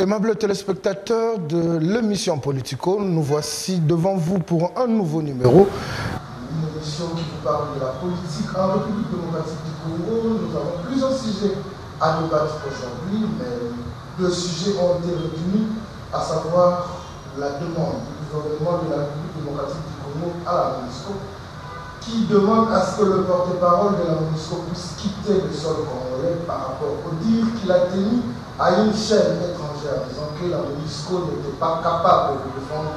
Aimables téléspectateurs de l'émission Politico, nous voici devant vous pour un nouveau numéro. Une émission qui vous parle de la politique en République démocratique du Congo. Nous avons plusieurs sujets à débattre aujourd'hui, mais deux sujets ont été retenus, à savoir la demande du gouvernement de la République démocratique du Congo à la MONUSCO, qui demande à ce que le porte-parole de la MONUSCO puisse quitter le sol congolais par rapport au dire qu'il a tenu à une chaîne étrangère, disant que la MONUSCO n'était pas capable de défendre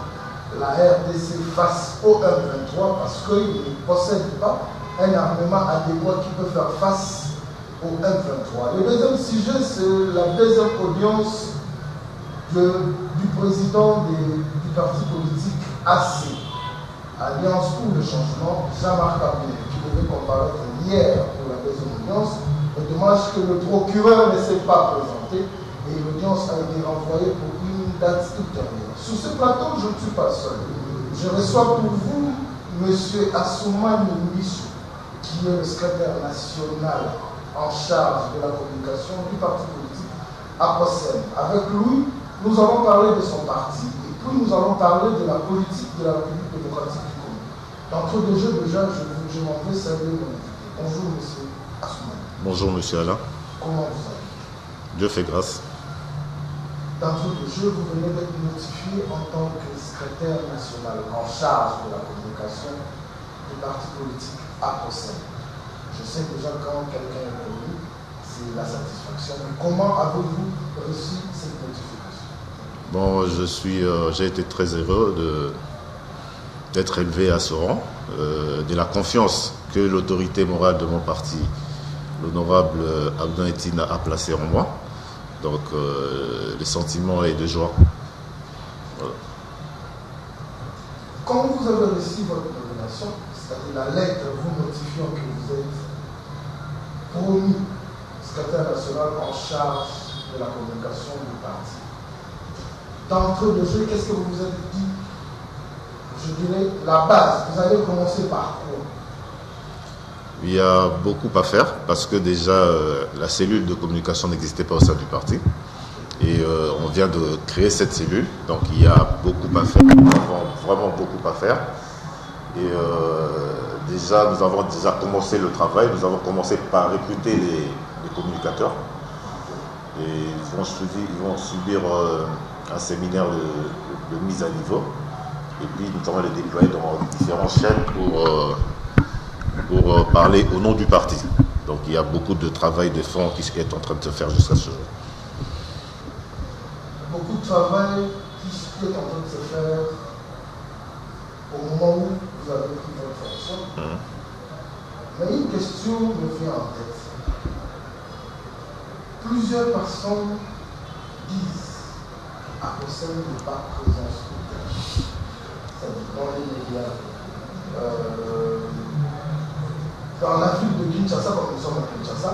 la RDC face au M23 parce qu'il ne possède pas un armement adéquat qui peut faire face au M23. Le deuxième sujet, c'est la deuxième audience du président du parti politique AC, Alliance pour le changement, Jean-Marc Kabila, qui devait comparaître hier pour la deuxième audience. Le dommage que le procureur ne s'est pas présenté et l'audience a été renvoyée pour une date ultérieure. Sur ce plateau, je ne suis pas seul. Je reçois pour vous M. Assoumani Mbissou, qui est le secrétaire national en charge de la communication du parti politique APOSEM. Avec lui, nous allons parler de son parti et puis nous allons parler de la politique de la République démocratique du Congo. D'entre deux jeux, déjà, je m'en vais saluer mon invité. Bonjour, M. Assoumani. Bonjour, M. Alain. Comment vous allez? Dieu fait grâce. D'entre deux jeux, vous venez d'être notifié en tant que secrétaire national en charge de la communication du parti politique APOSEM. Je sais déjà quand quelqu'un est connu, c'est la satisfaction. Mais comment avez-vous reçu cette notification? Bon, j'ai été très heureux d'être élevé à ce rang, de la confiance que l'autorité morale de mon parti, l'honorable Abdon Etina, a placée en moi. Donc, le sentiment est de joie. Voilà. Quand vous avez reçu votre nomination, c'est-à-dire la lettre vous notifiant que vous êtes promu secrétaire national en charge de la communication du parti, d'entre deux jeux, qu'est-ce que vous vous êtes dit? Je dirais la base, vous allez commencer par quoi? Il y a beaucoup à faire parce que déjà la cellule de communication n'existait pas au sein du parti et on vient de créer cette cellule, donc il y a beaucoup à faire, nous avons vraiment beaucoup à faire et déjà nous avons déjà commencé le travail, nous avons commencé par recruter les communicateurs et ils vont subir un séminaire de mise à niveau et puis nous allons les déployer dans différentes chaînes pour parler au nom du parti. Donc il y a beaucoup de travail de fond qui est en train de se faire jusqu'à ce jour. Beaucoup de travail qui est en train de se faire au moment où vous avez pris votre fonction. Mais une question me vient en tête. Plusieurs personnes disent qu'APOSEM n'est pas présent sur le terrain. C'est dans les médias. Dans la ville de Kinshasa, comme nous sommes à Kinshasa,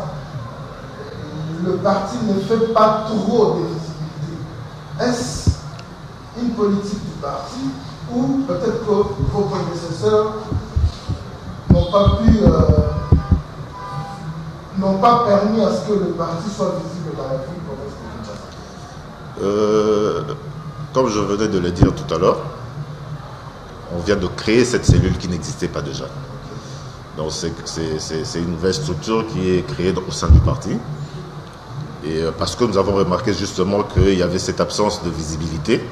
le parti ne fait pas trop de visibilité. Est-ce une politique du parti ou peut-être que vos prédécesseurs n'ont pas permis à ce que le parti soit visible dans la ville de Kinshasa? Comme je venais de le dire tout à l'heure, on vient de créer cette cellule qui n'existait pas déjà. Donc c'est une nouvelle structure qui est créée au sein du parti. Et parce que nous avons remarqué justement qu'il y avait cette absence de visibilité.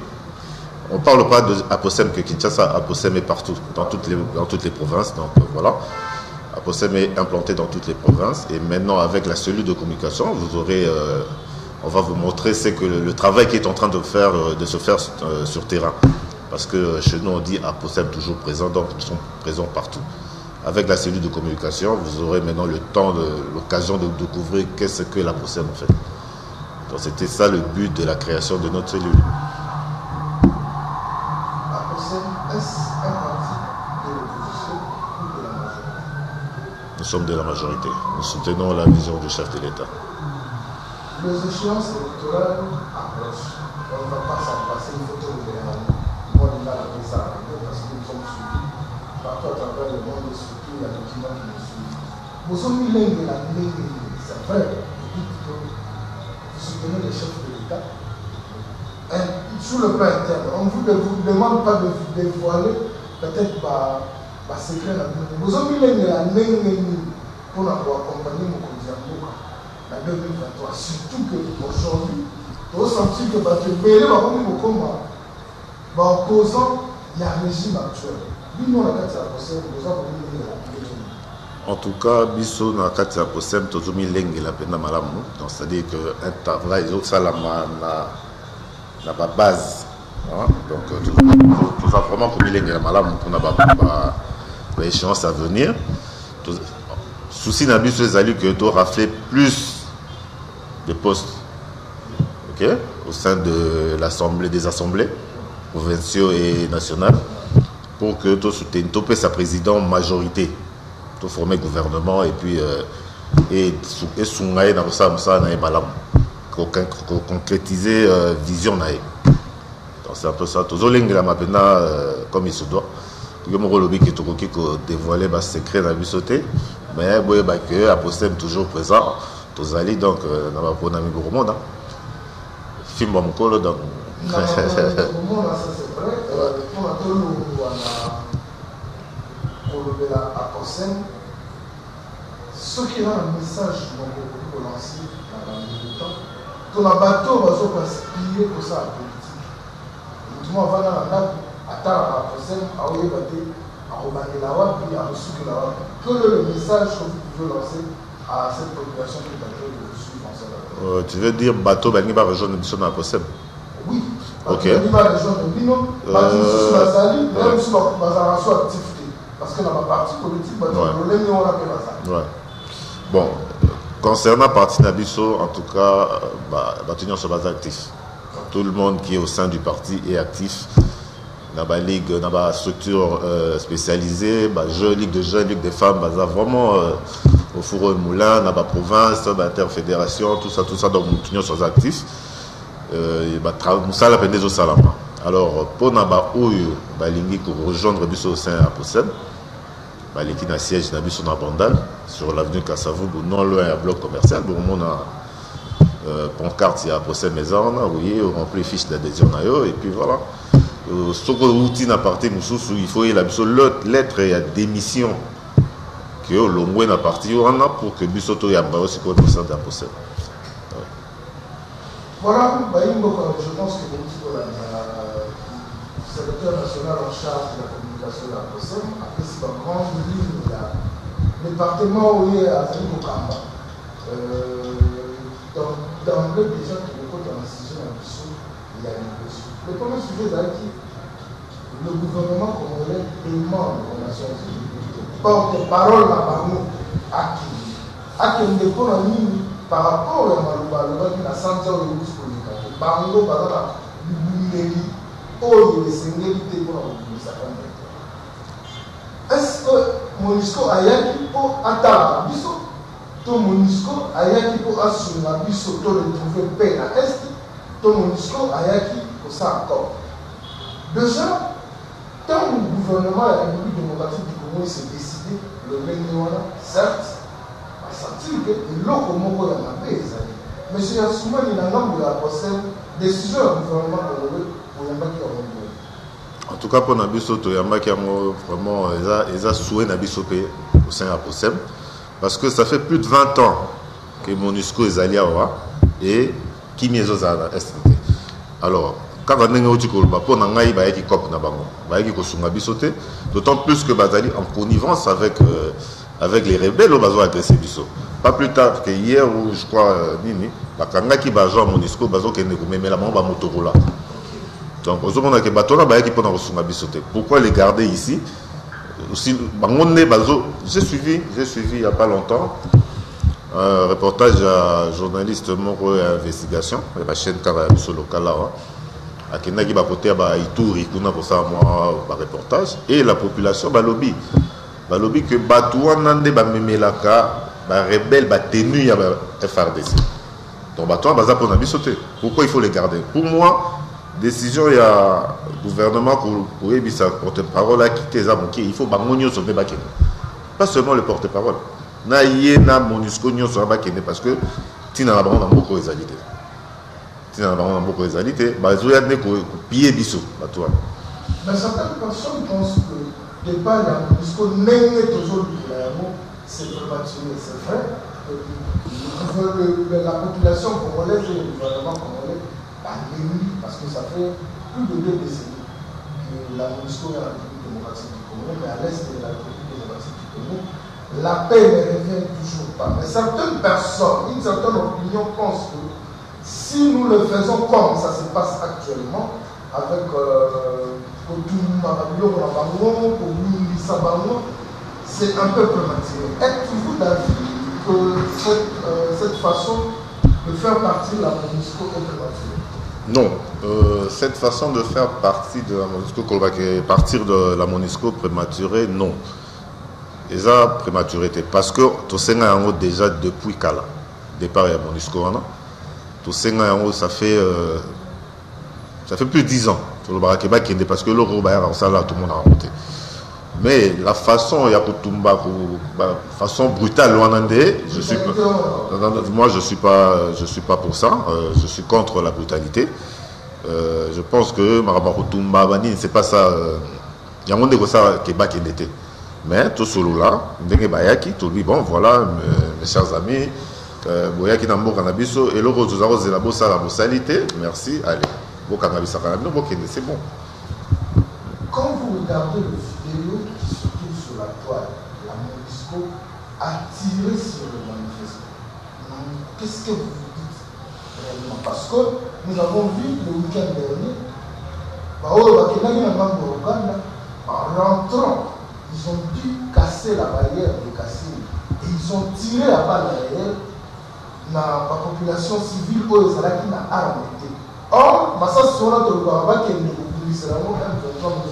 On ne parle pas de APOSEM que Kinshasa, APOSEM est partout, dans toutes les provinces. Donc voilà, APOSEM est implanté dans toutes les provinces. Et maintenant avec la cellule de communication, vous aurez, on va vous montrer c'est que le travail qui est en train de se faire sur terrain. Parce que chez nous on dit APOSEM toujours présent, donc ils sont présents partout. Avec la cellule de communication, vous aurez maintenant l'occasion de découvrir qu'est-ce que l'APOSEM en fait. Donc c'était ça le but de la création de notre cellule. APOSEM, est-ce un parti de l'opposition ou de la majorité? Nous sommes de la majorité. Nous soutenons la vision du chef de l'État. Les échéances électorales approchent. On ne va pas s'en passer, il faut que vous ayez moi, il a appris ça parce que nous sommes suivis. Partout à travers le monde, surtout, il y a des gens qui nous suivent. Vous sommes c'est vrai, vous dites que vous soutenez le chef de l'État, sur le plan interne, on ne vous demande pas de dévoiler peut-être le secret. Vous avez mis la pour accompagner mon Kodiamboka en 2023. Surtout qu'aujourd'hui, vous sentez que les opposants, il y a un régime actuel. En tout cas, biso na kati ya posem tozomi lenge la pena malamu. Donc c'est-à-dire que un travail ça la na ba base. Donc tout ça vraiment comme lenge la malamu pour na ba échéance à venir. Souci na biso ezali que to rafler plus de postes. OK, au sein de l'assemblée des assemblées provinciaux et nationales pour que to soutienne topé sa président majorité. Tout former gouvernement et puis sungaye na ça na malam concrétiser vision na. Donc c'est un peu ça tous olengi la mapena comme il se doit que mon lobby qui to ko dévoiler ba secret na bisoté mais boye ba que apostem toujours présent tous ali donc na ba pona mi gros monde film ba mukolo donc ça c'est vrai ce qui a un message pour lancer dans le militant, ton bateau va se inspirer pour ça la politique. Tout le monde va dans la attendre la prochaine, à Oyebate, à Robanilawa, puis à Rosukilawa. Quel est le message que vous pouvez lancer à cette population qui est en train de vous suivre en ce tu veux dire bateau qui va rejoindre la prochaine? Oui. Ok. Qui va rejoindre Bino, bateau sur la salle, même sur la activité. Parce que dans ma partie politique, ouais. Bon, concernant parti Nabiso, en tout cas, tenir sur base actif. Tout le monde qui est au sein du parti est actif. Dans la ligue, dans la structure spécialisée, ligue de jeunes, ligue des femmes, vraiment au four et moulin, dans la province, dans l'interfédération, tout ça, donc nous tenons sur actifs. Moussa la peine des Salama. Alors, pour Naba Ouyo, pour rejoindre Bisso au sein à Possem, l'équipe na siège na biso na Bandal sur l'avenue Kassavoubou, non loin à bloc commercial. Bon, on a pancarte à Possem Maison, oui, on remplit fiche d'adhésion et puis voilà. Ce que n'a parti il faut y la lettre et démission que l'ongwe n'a parti pour que biso to yamba aussi qu'on puisse à Possem. Voilà, je pense que le secrétaire national en charge de la communication de la Possem a fait sa grande ligne le département où il est à Zénikokamba. D'emblée, déjà, tout le monde dans la situation il y a une question. Le premier sujet, c'est que le gouvernement congolais demande aux Nations Unies porte-parole à qui par rapport à Malouba, la santé de l'Union Bango, par exemple, est-ce que Monisco a yaki pour attendre Bisso? Tout Monisco a yaki pour assurer Bisso, de trouver paix à l'Est? Tout Monisco a yaki pour ça encore. Déjà, tant le gouvernement de la République démocratique du Congo s'est décidé, le Vénézuela, certes, a senti que l'autre mot est la paix. Mais c'est souvent il y a un nombre de la prochaine décision du gouvernement congolais pour y avoir qui en tout cas, pour Nabiso, il y a vraiment ils souhait Nabiso au sein de la POSEM. Parce que ça fait plus de 20 ans que MONUSCO est allé à Oua et qui m'y est à alors, quand on est d'autant plus que Bazali en connivence avec les rebelles, on va agresser Bisso. Pas plus tard que hier, où je crois, Nini, Bakanga qui va jouer à MONUSCO, Bazo qui est mais la main va Motorola. Donc, pourquoi les garder ici? Aussi, j'ai suivi il n'y a pas longtemps un reportage à journaliste Moro et investigation, la chaîne Karabiso local là, à Kenagi Bakote à Ituri, Kuna pour ça moi reportage et la population balobi que Batouanande Bamemelaka, rebelle, tenu à FRDC. Donc Batouan Baza pour Nabisoté. Pourquoi il faut les garder? Pour moi, décision, il y a le gouvernement pour sa porte-parole à quitter les il faut sauver Bakene. Pas seulement le porte-parole. Na MONUSCO parce que Tina Labron a beaucoup exalité. dans beaucoup de réalités, bah ils ont piller bisou, bah toi. Mais certaines personnes pensent que départ la MONUSCO n'est toujours c'est prématuré, c'est vrai. La population congolaise et le gouvernement congolais a ému parce que ça fait plus de 2 décennies que la MONUSCO est en République démocratique du Congo, mais à l'est de la République démocratique du Congo, la paix ne revient toujours pas. Mais certaines personnes, une certaine opinion pense que si nous le faisons comme ça se passe actuellement, avec c'est un peu prématuré. Êtes-vous d'avis que cette façon de faire partie de la MONUSCO est prématurée? Non, cette façon de faire partie de la MONUSCO, partir de la MONUSCO prématurée, non. Et ça, prématurité, parce que tout ça déjà depuis Kala, départ de la MONUSCO, tout ça fait plus de 10 ans. Parce que l'euro, tout le monde a remonté. Mais la façon, il y a façon brutale, je suis pas, moi je suis pas pour ça. Je suis contre la brutalité. Je pense que c'est pas ça. Il y a un monde qui ça qui est d'été. Mais tout cela là, bon voilà mes chers amis, boyaki na mboka na biso et l'euro nous avons la bossalité. Merci, allez. C'est bon. Quand vous regardez le vidéo qui se trouve sur la toile, la MONUSCO a tiré sur le manifestant. Qu'est-ce que vous dites réellement? Parce que nous avons vu le week-end dernier, en rentrant, ils ont dû casser la barrière de Kassini et ils ont tiré à balle réelle dans la population civile où ils ont arrêté. Or, nous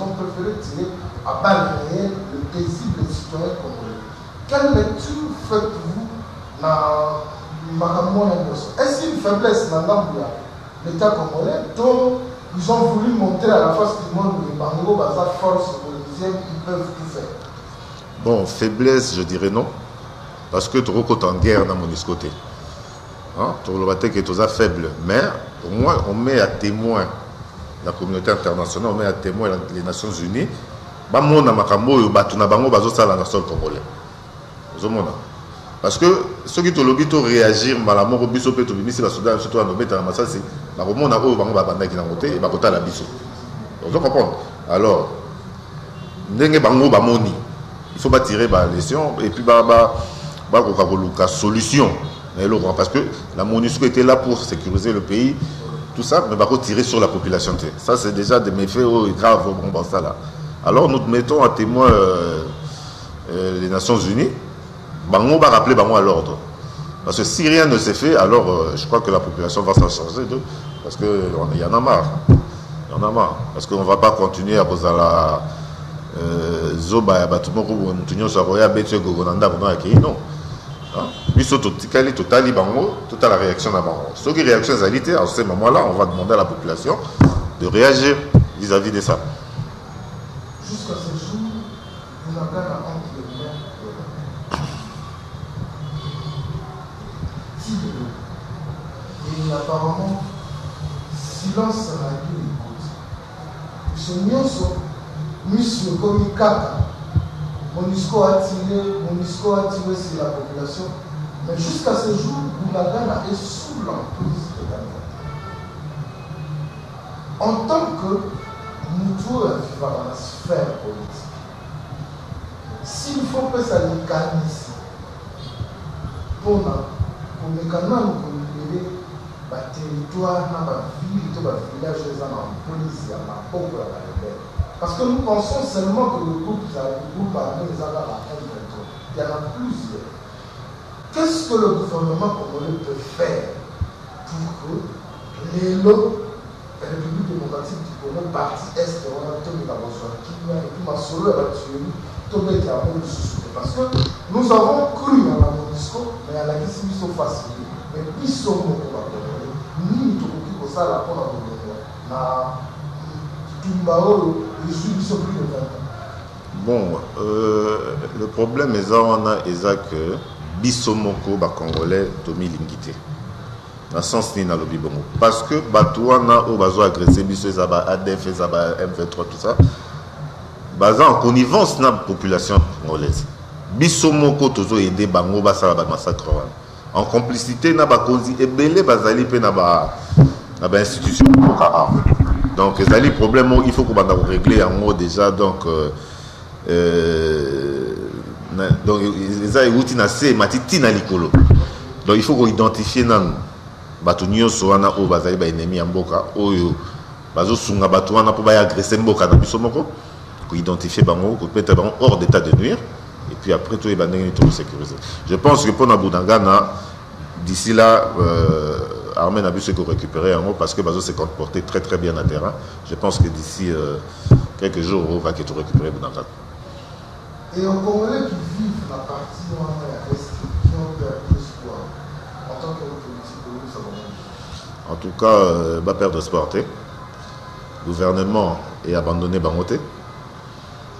ont préféré tirer à balle réelle le paisible citoyen congolais. Quelle lecture faites-vous dans est-ce une faiblesse dans l'État congolais dont ils ont voulu montrer à la face du monde que Bango Baza force polynésienne, ils peuvent tout faire? Bon, faiblesse, je dirais non. Parce que tu es en guerre dans mon côté. Tu es faible. Mais pour moi, on met à témoin la communauté internationale, on met à témoin les Nations Unies. La nation congolaise. Parce que ceux qui ont réagir malamment au biso peut bimisi la Soudan surtout en mettre la masse c'est la remona o bango ba banda qui na côté et ba kota la biso. Vous comprenez? Alors ndenge bango ba moni il faut pas tirer ba leçon et puis ba ko solution. Parce que la MONUSCO était là pour sécuriser le pays, tout ça, mais par contre tirer sur la population. Ça c'est déjà des méfaits graves bon ça là. Alors nous mettons à témoin les Nations Unies. Bango va rappeler Bango à l'ordre. Parce que si rien ne s'est fait, alors je crois que la population va s'en charger d'eux. Parce qu'il y en a marre. Il y en a marre. Parce qu'on ne va pas continuer à cause de la Zoba, Batumoko, Moutinho, Saroya, Betio, Gogonanda, non. Puis surtout, totali Bango, toute la réaction à Bango. Ce qui réaction est alité, à ce moment-là, on va demander à la population de réagir vis-à-vis de ça. Jusqu'à ce jour, on a gagné entre les mains. Et apparemment, silence n'a eu écoute. Ils sont mis sur le communicat. MONUSCO a tiré sur la population. Mais jusqu'à ce jour, Bounagana est sous l'emprise de la loi. En tant que nous vivons dans la sphère politique, s'il faut que ça nous canisse, pour les canaux, nous libérer le territoire, la ville, le village, les police, la pauvre, la rebelle. Parce que nous pensons seulement que le groupe armé les a dans la haine. Il y en a plusieurs. Qu'est-ce que le gouvernement congolais peut faire pour que les lots de la République démocratique du Congo, partie Est, on a tout mis dans le soir, qui a été solo à la Tuélie, tout le monde parce que nous avons cru dans la MONUSCO, mais à la question ils sont faciles. Mais ils sont beaucoup à Congolais. Ni tout le monde ça la pour la Tumbao, ils sont plus de 20 ans. Bon, le problème est que Bissomoko, Congolais, Tomi Lingité. dans le sens ni dans le bibongo. Parce que Batouana, au bazo agressé, biso, zaba, ADF, zaba, M23, tout ça, baza en connivence dans la population congolaise. Biso moko tozo aider bango basala ba massacre en complicité na ba konzi ebele bazali pe na ba institution donc ezali problème il faut qu'on banda régler en mot déjà donc ezali outil na se matiti na likolo donc il faut qu'on identifie nan batu nyonso wana o bazali ba ennemi ya mboka oyo bazo sunga batu wana po ba agresser mboka na biso moko ko identifier bango ko mettre bango hors d'état de nuire. Et puis après, tout est sécurisé. Je pense que pour Naboudangana, d'ici là, Armée n'a pu se récupérer en haut parce que Bazo s'est comporté très très bien à terrain. Je pense que d'ici quelques jours, on va tout récupérer Boudangana. Et aux Congolais qui vivent la partie où on est qui ont perdu espoir, en tant que politique, nous savons. En tout cas, va perdre espoir. Le gouvernement est abandonné Bangoté.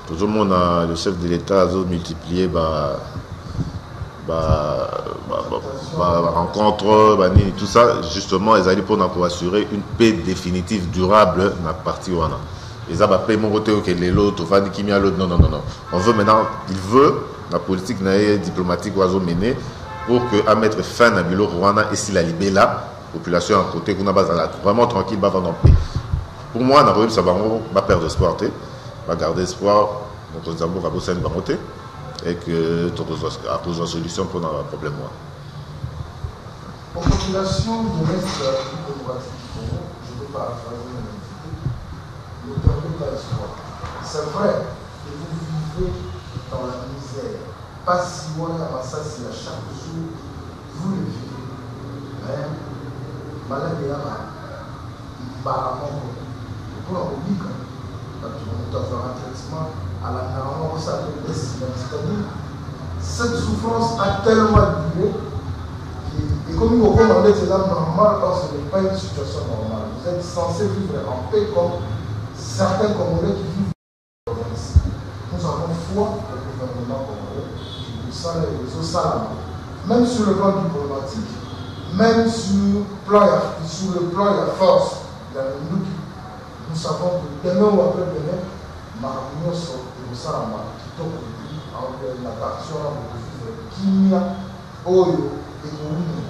Tout le monde, le chef de l'État a multiplié rencontre, tout ça, justement, ils allaient pour assurer une paix définitive, durable dans la partie où on a. Ils ont appelé mon côté, ok, l'autre, non. On veut maintenant, il veut, la politique diplomatique oiseau menée pour que à mettre fin à Bilo Rwanda et si la libérer la population à côté, qu'on a vraiment tranquille, va dans paix. Pour moi, ça va perdre espoir. Va garder espoir, donc nous avons besoin de voter et que nous avons une solution pour le problème. Pour la population de l'Est de la République démocratique du Congo, je ne veux pas paraphraser ne perdez pas espoir. C'est vrai que vous vivez dans la misère, pas si loin à ça, c'est à chaque jour, vous le vivez. Mais, malade et malade, apparemment, pour la République, on doit faire un traitement à la normalement, ça peut être c'est-à-dire cette souffrance a tellement duré et comme nous avons demandé c'est normal parce que ce n'est pas une situation normale. Vous êtes censé vivre en paix comme certains Congolais qui vivent ici. Nous avons foi au gouvernement congolais qui nous sent les réseaux salants. Même sur le plan diplomatique, même sur le plan de la force, nous savons que demain ou après-demain, Maramignon sort de Salama, qui tombe entre la faction de Kimia, Oyo et Mouni.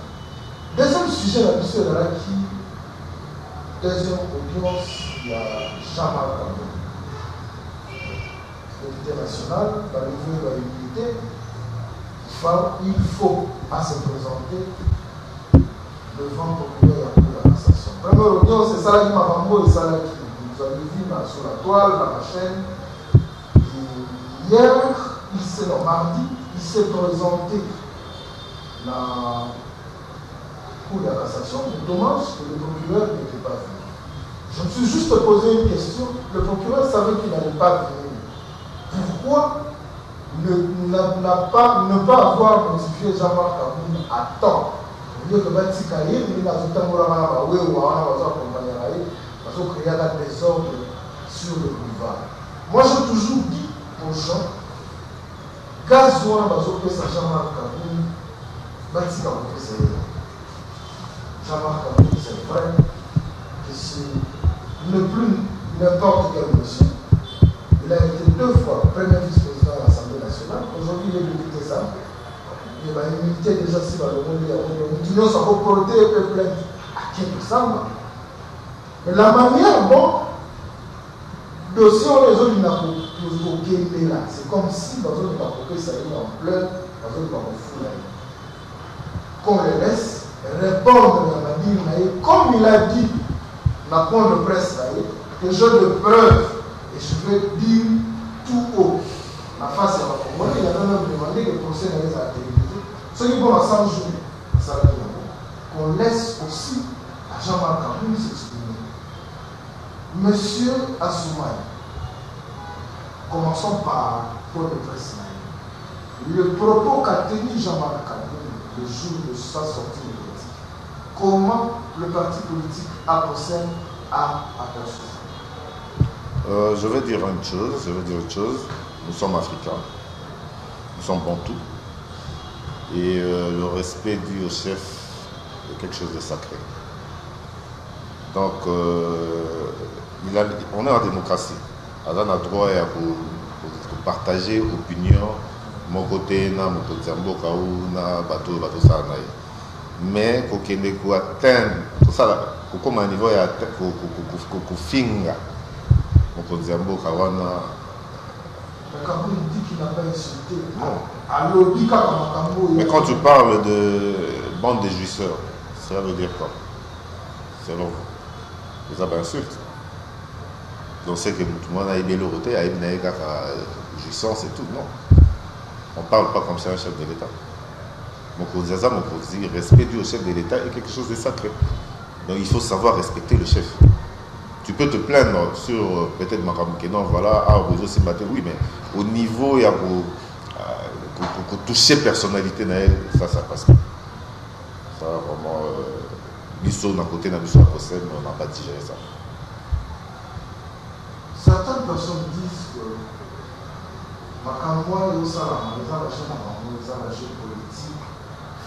Deuxième sujet, la mission de la qui, deuxième audience, il y a Jean-Marc Cambon. L'unité nationale, dans le niveau de l'unité, il faut à se présenter devant le procureur de la cassation. Première audience, c'est ça qui m'a rambo et ça qui. Vous avez vu sur la toile, dans la chaîne. Et hier, mardi, il s'est présenté la Cour de la cassation. Dommage que le procureur n'était pas venu. Je me suis juste posé une question. Le procureur savait qu'il n'allait pas venir. Pourquoi ne pas avoir notifié Jean-Marc Kaboun à temps? Au lieu que Batsikaïr, il a tout le temps créer un désordre sur le boulevard. Moi, j'ai toujours dit aux gens, Gazouan Bazopé, c'est Jean-Marc Kaboun, Batika Bopé, c'est Jean-Marc Kaboun, c'est vrai que c'est ne plus n'importe quel monsieur. Il a été 2 fois premier vice-président de l'Assemblée nationale. Aujourd'hui, il est député ça. Il va imiter déjà si le monde dit non, ça va porter et plainte. À qui que ça? Mais la manière dont le dossier on résout là, c'est comme si dans une époque ça est en pleurs, dans une époque qu'on les laisse répondre à la dire, comme il a dit dans le point de presse que j'ai de preuves et je vais dire tout haut. La face à la Congolais, il y a même demandé que le procès n'allait à la télévision. Ce qui est bon à 100 jours, ça va dire qu'on laisse aussi à Jean-Marc Kaboun s'exprimer. Monsieur Assoumani, commençons par point de presse. Le propos qu'a tenu Jean-Marc Kaboun le jour de sa sortie de politique, comment le parti politique APOSEN a aperçu ça? Je vais dire une chose, nous sommes africains, nous sommes bantous, et le respect dû au chef quelque chose de sacré. Donc, on est en démocratie. On a le droit de partager opinion, mon côté, mon côté, bateau, ça. Mais pour qu'il atteindre, pour ça, comme un niveau, pour finir, mon côté, dit qu'il n'a pas insulté. Non. Mais quand tu parles de bande de jouisseurs, ça veut dire quoi? Selon vous. Vous avez insulte. Donc c'est que tout le monde a aimé le roté, a aimé la jouissance et tout. Non. On ne parle pas comme ça à un chef de l'État. Mon respect dû au chef de l'État est quelque chose de sacré. Donc il faut savoir respecter le chef. Tu peux te plaindre sur peut-être non, voilà, c'est battu, oui, mais au niveau, il y a pour toucher personnalité, ça passe pas. Ça, vraiment, l'issue d'un côté, d'un mission à procès, mais on n'a pas digéré ça. Certaines personnes disent que Makamwa et Osala, la chaîne politique,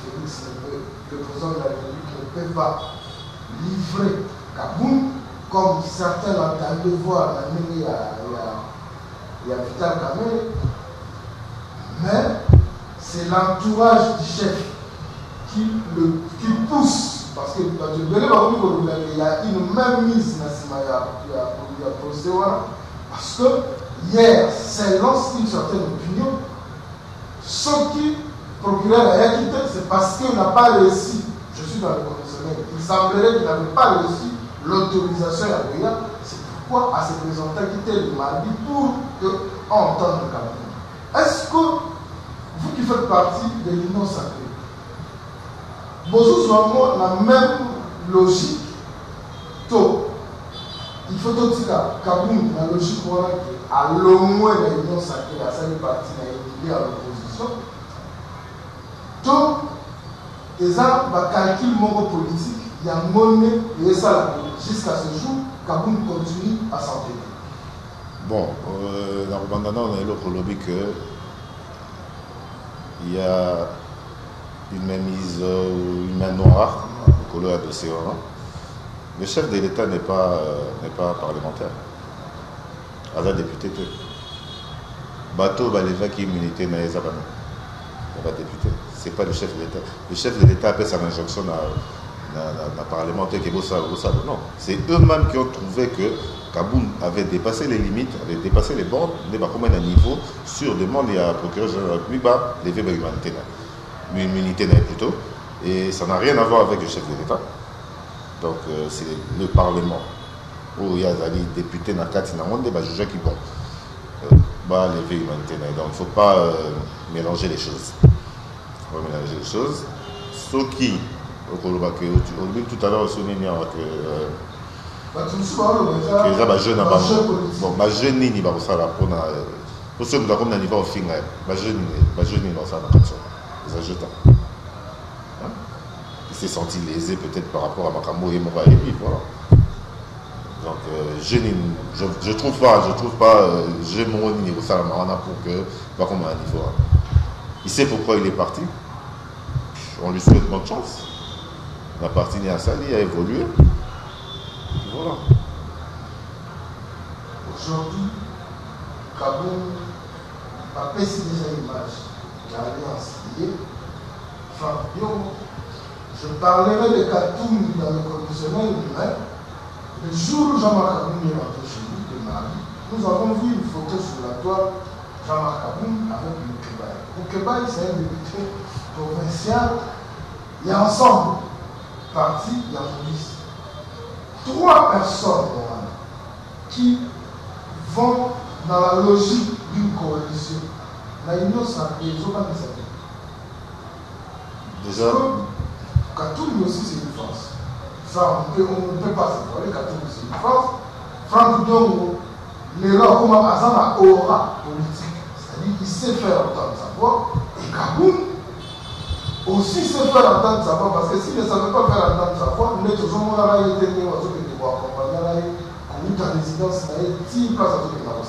Félix, le président de la République ne peut pas livrer Kaboum, comme certains l'entendaient voir, il y a Vital Kamel, mais c'est l'entourage du chef qui pousse, parce que il y a une même mise dans procès, parce que hier, c'est lorsqu'une certaine opinion, ce qui procureur a quitté, c'est parce qu'il n'a pas réussi. Je suis dans le conditionnel. Il semblerait qu'il n'avait pas reçu l'autorisation à Goya. C'est pourquoi à se présenter quitter le mardi pour qu'on entende le Cameroun. Est-ce que vous qui faites partie de l'Union sacrée, vous avez la même logique tôt. Il faut tout dire Cameroun, la logique à l'au moins l'Union sacrée, à cette partie à l'opposition. Donc, les gens calcul politique, il y a monnaie et ça jusqu'à ce jour, Kaboum continue à s'entêter. Bon, dans le Bandana, on a l'autre lobby que il y a une mainmise, une main noire au colo de l'océan. Le chef de l'État n'est pas parlementaire. Il a député. Bateau, l'évêque immunité n'a pas député. Ce n'est pas le chef de l'État. Le chef de l'État appelle sa injonction à parlementaire qui est non. C'est eux-mêmes qui ont trouvé que Kaboum avait dépassé les limites, avait dépassé les bornes, n'est pas comme un niveau sur demande et à procureur général de la République, lever l'immunité plutôt. Et ça n'a rien à voir avec le chef de l'État. Donc c'est le Parlement où il y a des députés dans le cadre de juger qui bon. Lever l'humanité. Donc il ne faut pas mélanger les choses. On va mélanger les choses. Ce qui, tout à l'heure, on a que jeune bon, jeune ni pour ça pour ceux qui ont comme niveau au fin jeune dans ça les ajouta il s'est senti lésé peut-être par rapport à Makambo et Mora et puis voilà. Donc je trouve pas j'ai mon niveau ça pour que pas comme un niveau. Il sait pourquoi il est parti. On lui souhaite bonne chance. Il a parti à ça, il a évolué. Voilà. Aujourd'hui, Kaboum a passé déjà l'image de l'Alliance liée. Je parlerai de Katoum dans le conditionnel, mais le jour où Jean-Marc Kaboum est rentré chez nous, de Marie, nous avons vu une photo sur la toile Jean-Marc Kaboum avec Moukebaï. Moukebaï, c'est un député provincial. Il y a ensemble, parti, il y a police. 3 personnes qui vont dans la logique d'une coalition. La Union sacrée, ils n'ont pas mis ça. Déjà. Katoum aussi, c'est une force. Ça, on ne peut pas se parler. Katoum, c'est une force. Franck Dongo, l'erreur comme Azana aura politique. C'est-à-dire qu'il sait faire entendre sa voix. Et Kaboum aussi sait faire entendre sa voix. Parce que s'il ne savait pas faire entendre sa voix, il est toujours là, il était né, en résidence, il place à tout le monde.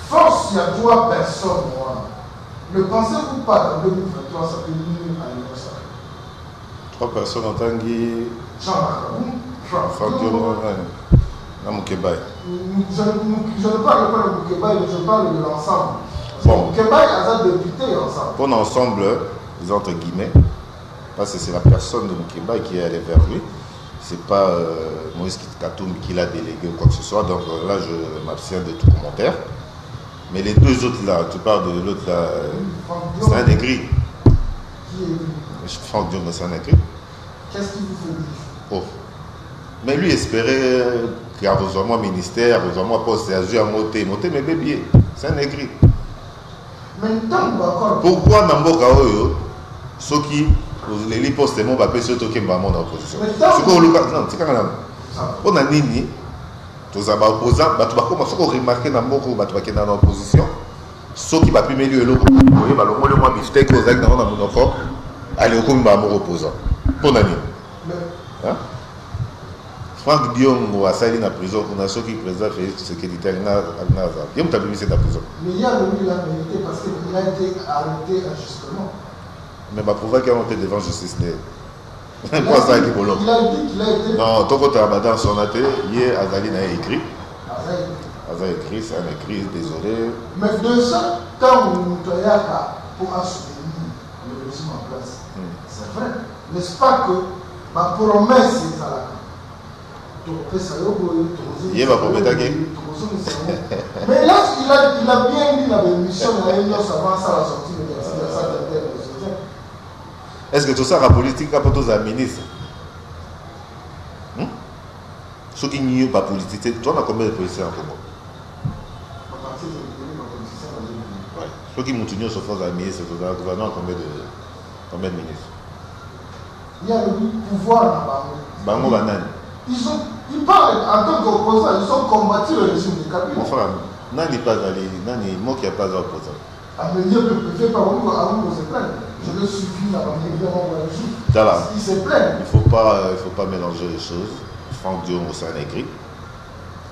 Force, il y a 3 personnes. Ne pensez-vous pas qu'en 2023, ça peut nuire à l'Union sacrée? 3 personnes en Tanguy. Jean-Marc Moukebaï. Je ne parle pas de Moukebaï, mais je parle de l'ensemble. Bon. Moukebaï a député ensemble. Pour l'ensemble, disons entre guillemets, parce que c'est la personne de Moukebaï qui est allée vers lui. C'est pas Moïse Katoum qui l'a délégué ou quoi que ce soit. Donc là, je m'abstiens de tout commentaire. Mais les 2 autres là, tu parles de l'autre là, c'est un aigri. Qui est lui? Franck Dion, c'est un aigri. Qu'est-ce qu'il vous fait dire? Oh. Mais lui espérait qu'il y a besoin de ministère, besoin de poste, il y a monté, mais bébé, c'est un aigri. Pourquoi Namboka Oyo, ceux qui les postes mon papier surtout qui m'ont en opposition. C'est quoi le cas? Non, c'est quand même. On a nini, tous les opposants, tu vas commencer à remarquer Namboka ou tu vas en opposition. Ceux qui va plus milieu le oui, bah le moins le moins bifté que aux actes dans mon enfant, allez au coup m'amour opposant. Pour nani. Hein? Franck Dion ou Assali na prison, on a ceux qui président fait ce qu'il dit à Naza. Il t'a mis cette prison. Mais il y a lui la vérité parce qu'il a été arrêté injustement. Mais ma prouver qu'il a été devant justice. Il a dit qu'il a été. Non, ton côté Abadan son athée, hier Azali n'a écrit. Azali écrit, c'est un écrit, désolé. Mais de ça, quand on a pour assumer le régime en place, c'est vrai. N'est-ce pas que ma promesse est à la il va promettre à qui? Mais là, il a bien dit la mission de la Réunion avant ça, la sortie de est-ce que tout ça, la politique, a pour tous les ministres? Ceux qui n'y ont pas politique, toi, on a combien de policiers en Congo? Ceux qui m'ont tenu sur force à ministre, le gouvernement a combien de ministres? Il y a le pouvoir là-bas. Bango Banane. Ils parlent en tant qu'opposants, ils ont combattu le régime de Kabila. Mon frère, Nani pas allé, Nani, moi qui n'ai pas opposant. Ah, mais il ne fait pas où se plaindre. Je le suivi là-bas, évidemment, il se plaint. Il ne faut pas mélanger les choses. Franck Dion, c'est un aigri.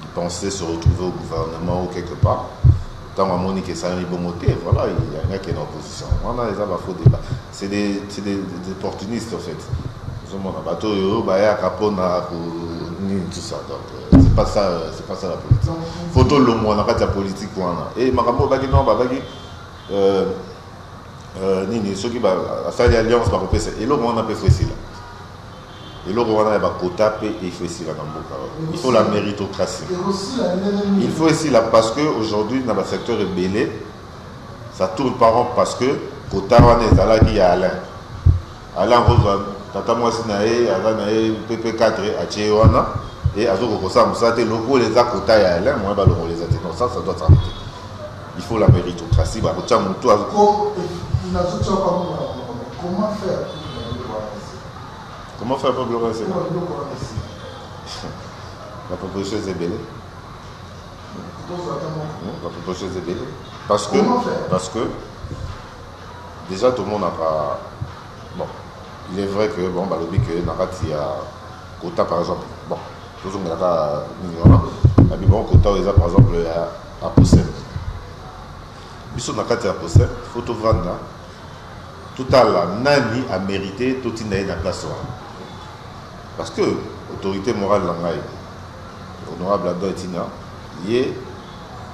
Il pensait se retrouver au gouvernement ou quelque part. Tant à Monique et Sani Bomoté, voilà, il y a un gars qui est en opposition. On a les faux débats. C'est des opportunistes en fait. Mon bateau, tout ça. Donc, c'est pas ça la politique. Photo le moins, on a la politique. Et Marambo Bagui, non, Bagui, Nini, ceux qui va faire l'alliance, et là, on a fait ici. Et là, on a un quota et il faut ici là dans le il faut la méritocratie. Il faut ici là parce qu'aujourd'hui, dans le secteur belé, ça tourne par an parce que quota, on est là qui a Alain. Alain Rose. Tata moi si nae azanae PP4 à Tchéwana et azoko kosa musate logo les akota ya Alain moi ba logo les ati non ça doit s'arrêter. Il faut la méritocratie ba kocha mutu comment faire pour glorifier la proposition est belle. La proposition est belle parce que déjà tout le monde n'a pas bon. Il est vrai que, bon, bah, le but que Narati a quota par exemple, bon, tout le monde a mis bon quota, par exemple, à Possède. Bisson Narati à Possède, il faut tout vendre là. Tout à l'heure, Nani a mérité tout il n'a pas place. Parce que l'autorité morale Langaï, honorable Abdo Etina, il est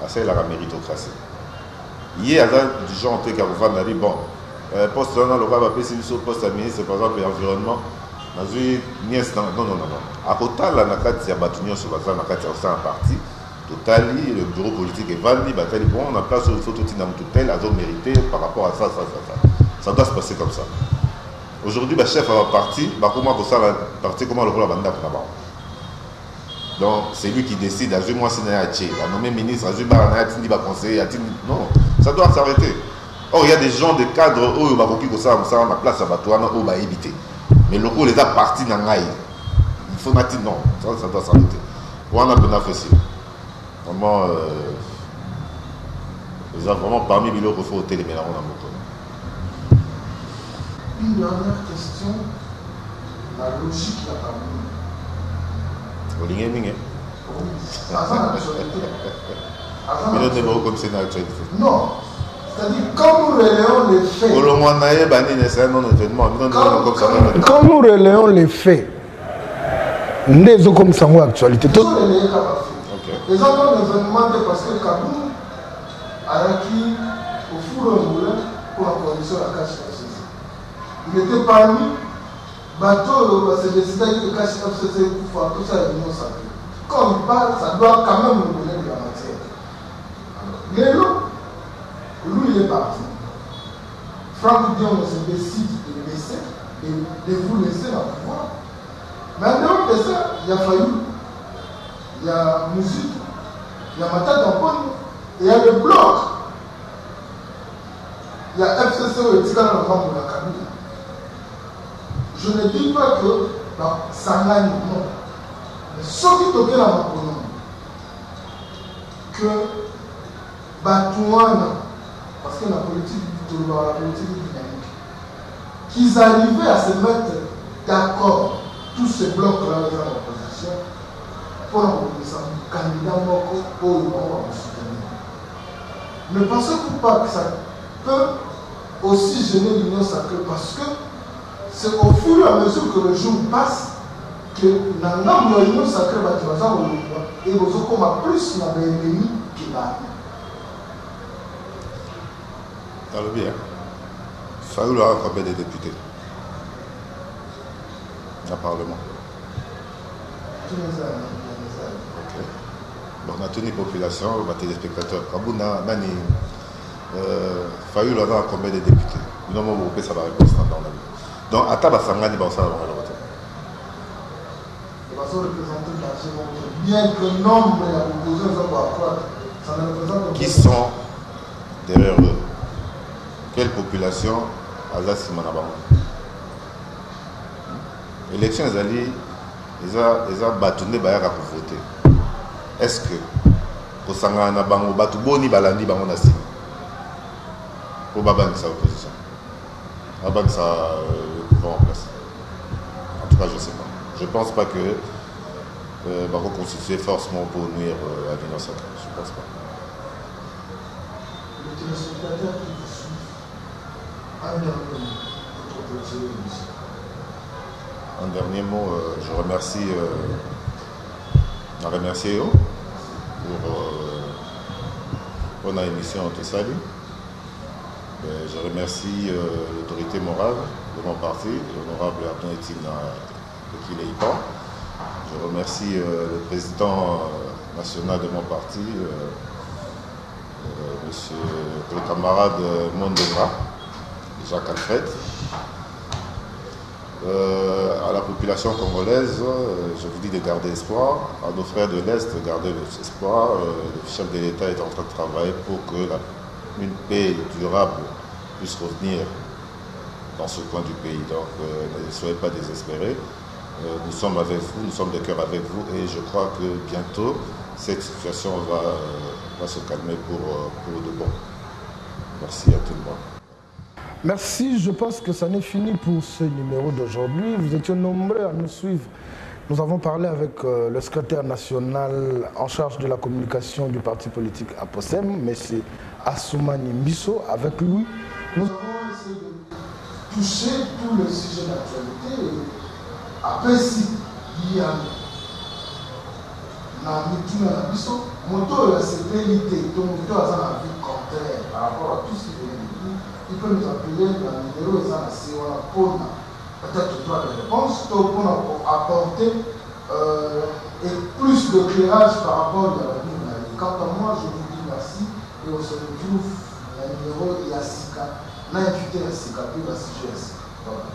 assez la méritocratie. Il est du genre en tout cas, bon. Poste dans le roi va sur poste à ministre par exemple l'environnement non. À côté la nakati ya batunyo sur la nakati ya parti totali le bureau politique est valide batali bon on a place où il faut tout tel a mérité par rapport à ça doit se passer comme ça. Aujourd'hui le chef a parti comment pour ça la parti comment le rôle banda là-bas. Donc c'est lui qui décide à moi si na a nommé ministre à Barana Tindi va conseiller non ça doit s'arrêter. Or, il y a des gens, des cadres, où ils ça la place à Batouana, où ils éviter. Mais le coup, les a partis dans l'Aïe. Il faut dire non, ça doit s'arrêter. On a bien fait ça. Vraiment, vraiment parmi les gens qu'il faut au télé, mais là, on a beaucoup. Une dernière question, la logique là parmi. Olingé. Avant l'actualité. Mais non, comme c'est une actualité. Non. C'est-à-dire, quand nous relayons les faits, c'est un non-événement. quand nous relayons les faits, nous sommes comme ça en actualité. Les gens ont un événement parce que Kaboum a acquis au four au moulin pour la condition de la cache FCC. Il était parmi bateau, c'est décidé de cache FCC pour faire tout ça à l'Union sacrée. Quand il parle, ça doit quand même nous donner de la matière. Lélo, lui il est parti. Franck Dion se décide de le laisser, de vous laisser dans le pouvoir. Mais en dehors de ça, il y a Fayou, il y a Musique, il y a Matata Tamponi, et il y a le bloc. Il y a FCC et Tika dans le camp de la Kabila. Je ne dis pas que ça gagne, non. Mais ce qui toque dans mon pronom, que Batouana, parce que la politique dynamique, qu'ils arrivaient à se mettre d'accord, tous ces blocs-là dans l'opposition, pour un candidat pour le soutenir. Ne pensez-vous pas que ça peut aussi gêner l'Union sacrée parce que c'est au fur et à mesure que le jour passe que l'Union sacrée va et vous avez plus d'ennemis qui va. Dans le bien, Fayoul a combien de députés dans le Parlement? Tous les ans. Ok. Bon, on a tenu population, les téléspectateurs. Kabouna, Nani, Fayoul a combien de députés? Nous avons groupé ça va répondre dans la vie. Donc, à Taba Sangani, ça va le voter. Il va se représenter largement. Bien que le nombre de l'opposition soit accroître, ça ne représente pas. Qui sont derrière eux? Quelle population Alsace Manabango? Élection, ils ont battu Bayaka pour voter. Est-ce que pour Sangana Bango, Batu Boni Balandi Bango Nassi pour Babang sa opposition? Babang sa pouvoir en place. En tout cas, je ne sais pas. Je ne pense pas que Bango constitue forcément pour nuire à l'Union sacrée. Je ne pense pas. Les téléspectateurs qui vous suivent, un dernier mot, je remercie Eo pour notre émission tout salut. Je remercie l'autorité morale de mon parti, l'honorable Abdon-Étine de Kileipan. Je remercie le président national de mon parti, le camarade Mondema, Jacques Alfred. À la population congolaise, je vous dis de garder espoir. À nos frères de l'Est, de garder l'espoir. Le chef de l'État est en train de travailler pour que une paix durable puisse revenir dans ce coin du pays. Donc, ne soyez pas désespérés. Nous sommes avec vous, nous sommes de cœur avec vous et je crois que bientôt, cette situation va se calmer pour de bon. Merci à tout le monde. Merci, je pense que ça n'est fini pour ce numéro d'aujourd'hui. Vous étiez nombreux à nous suivre. Nous avons parlé avec le secrétaire national en charge de la communication du parti politique APOSEM, M. Assoumani Mbisso. Avec lui, nous avons essayé de toucher tous les sujets d'actualité. Après, si il y a un Mbisso, moto c'était l'idée, donc moto a un avis contraire par rapport à tout ce qui est il peut nous appeler dans le numéro et ça pour peut-être droit de réponse pour apporter plus d'éclairage par rapport à la vie. Quant à moi, je vous dis merci et on se retrouve dans le numéro Yassika. On a invité Yassika, puis la CGS. Voilà.